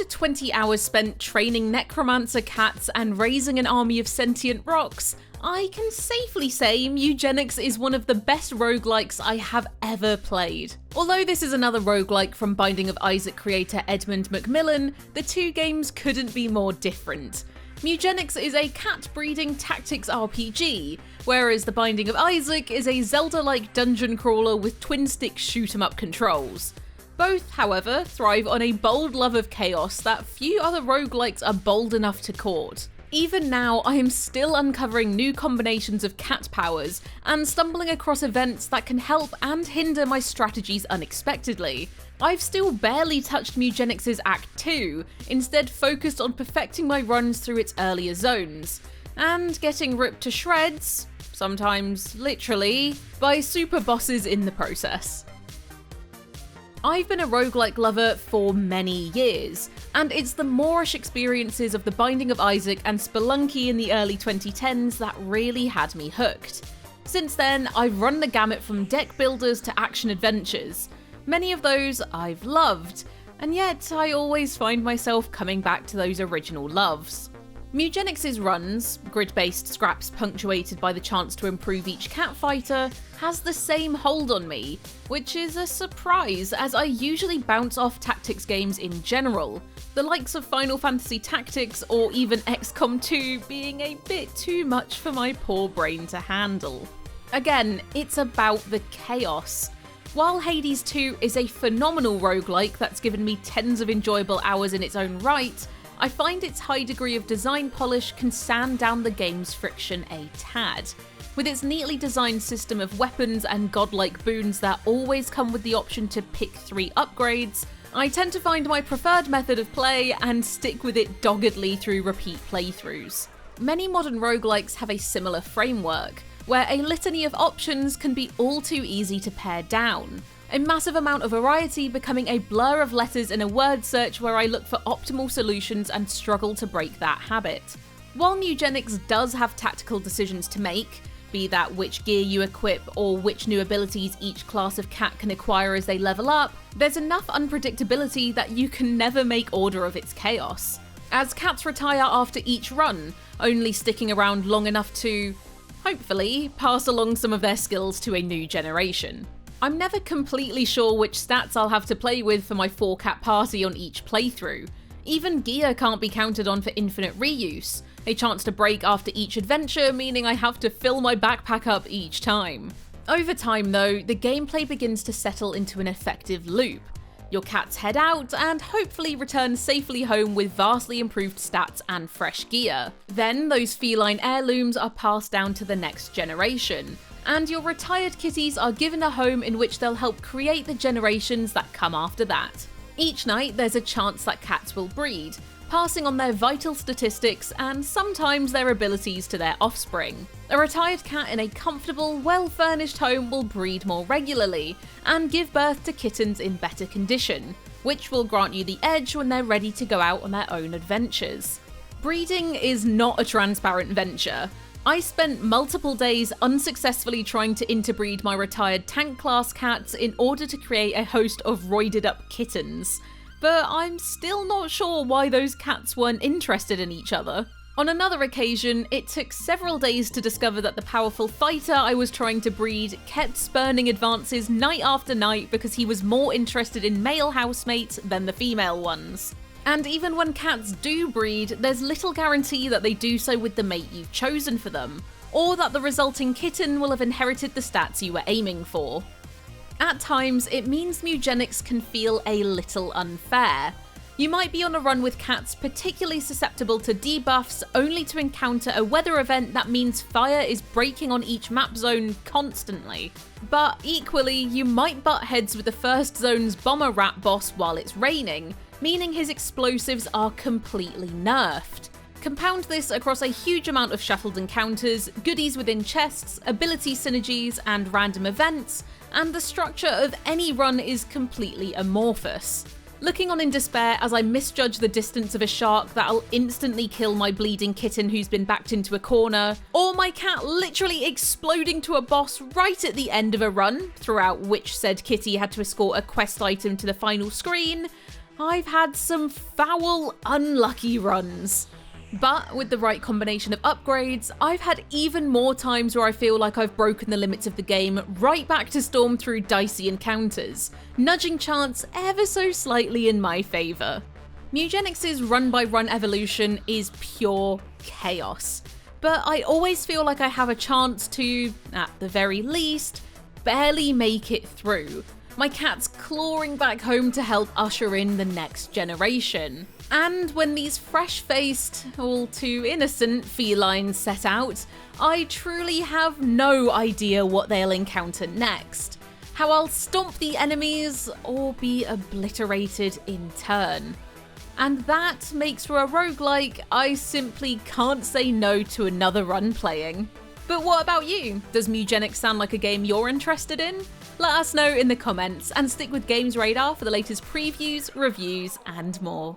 After 20 hours spent training necromancer cats and raising an army of sentient rocks, I can safely say Mewgenics is one of the best roguelikes I have ever played. Although this is another roguelike from Binding of Isaac creator Edmund McMillan, the two games couldn't be more different. Mewgenics is a cat breeding tactics RPG, whereas The Binding of Isaac is a Zelda-like dungeon crawler with twin-stick shoot-'em-up controls. Both, however, thrive on a bold love of chaos that few other roguelikes are bold enough to court. Even now, I am still uncovering new combinations of cat powers and stumbling across events that can help and hinder my strategies unexpectedly. I've still barely touched Mewgenics' Act 2, instead focused on perfecting my runs through its earlier zones, and getting ripped to shreds, sometimes literally, by super bosses in the process. I've been a roguelike lover for many years, and it's the Moorish experiences of The Binding of Isaac and Spelunky in the early 2010s that really had me hooked. Since then, I've run the gamut from deck builders to action adventures. Many of those I've loved, and yet I always find myself coming back to those original loves. Mewgenics' runs, grid-based scraps punctuated by the chance to improve each cat fighter, has the same hold on me, which is a surprise as I usually bounce off tactics games in general, the likes of Final Fantasy Tactics or even XCOM 2 being a bit too much for my poor brain to handle. Again, it's about the chaos. While Hades 2 is a phenomenal roguelike that's given me tens of enjoyable hours in its own right, I find its high degree of design polish can sand down the game's friction a tad. With its neatly designed system of weapons and godlike boons that always come with the option to pick 3 upgrades, I tend to find my preferred method of play and stick with it doggedly through repeat playthroughs. Many modern roguelikes have a similar framework, where a litany of options can be all too easy to pare down. A massive amount of variety becoming a blur of letters in a word search where I look for optimal solutions and struggle to break that habit. While Mewgenics does have tactical decisions to make, be that which gear you equip or which new abilities each class of cat can acquire as they level up, there's enough unpredictability that you can never make order of its chaos. As cats retire after each run, only sticking around long enough to, hopefully, pass along some of their skills to a new generation. I'm never completely sure which stats I'll have to play with for my 4-cat party on each playthrough. Even gear can't be counted on for infinite reuse, a chance to break after each adventure meaning I have to fill my backpack up each time. Over time though, the gameplay begins to settle into an effective loop. Your cats head out and hopefully return safely home with vastly improved stats and fresh gear. Then those feline heirlooms are passed down to the next generation, and your retired kitties are given a home in which they'll help create the generations that come after that. Each night there's a chance that cats will breed, passing on their vital statistics and sometimes their abilities to their offspring. A retired cat in a comfortable, well-furnished home will breed more regularly and give birth to kittens in better condition, which will grant you the edge when they're ready to go out on their own adventures. Breeding is not a transparent venture. I spent multiple days unsuccessfully trying to interbreed my retired tank class cats in order to create a host of roided up kittens, but I'm still not sure why those cats weren't interested in each other. On another occasion, it took several days to discover that the powerful fighter I was trying to breed kept spurning advances night after night because he was more interested in male housemates than the female ones. And even when cats do breed, there's little guarantee that they do so with the mate you've chosen for them, or that the resulting kitten will have inherited the stats you were aiming for. At times, it means Mewgenics can feel a little unfair. You might be on a run with cats particularly susceptible to debuffs only to encounter a weather event that means fire is breaking on each map zone constantly. But equally, you might butt heads with the first zone's bomber rat boss while it's raining, meaning his explosives are completely nerfed. Compound this across a huge amount of shuffled encounters, goodies within chests, ability synergies, and random events, and the structure of any run is completely amorphous. Looking on in despair as I misjudge the distance of a shark that'll instantly kill my bleeding kitten who's been backed into a corner, or my cat literally exploding to a boss right at the end of a run, throughout which said kitty had to escort a quest item to the final screen, I've had some foul, unlucky runs. But with the right combination of upgrades, I've had even more times where I feel like I've broken the limits of the game right back to storm through dicey encounters, nudging chance ever so slightly in my favour. Mewgenics' run-by-run evolution is pure chaos, but I always feel like I have a chance to, at the very least, barely make it through. My cat's clawing back home to help usher in the next generation. And when these fresh-faced, all too innocent felines set out, I truly have no idea what they'll encounter next, how I'll stomp the enemies or be obliterated in turn. And that makes for a roguelike I simply can't say no to another run playing. But what about you? Does Mewgenics sound like a game you're interested in? Let us know in the comments, and stick with GamesRadar for the latest previews, reviews, and more.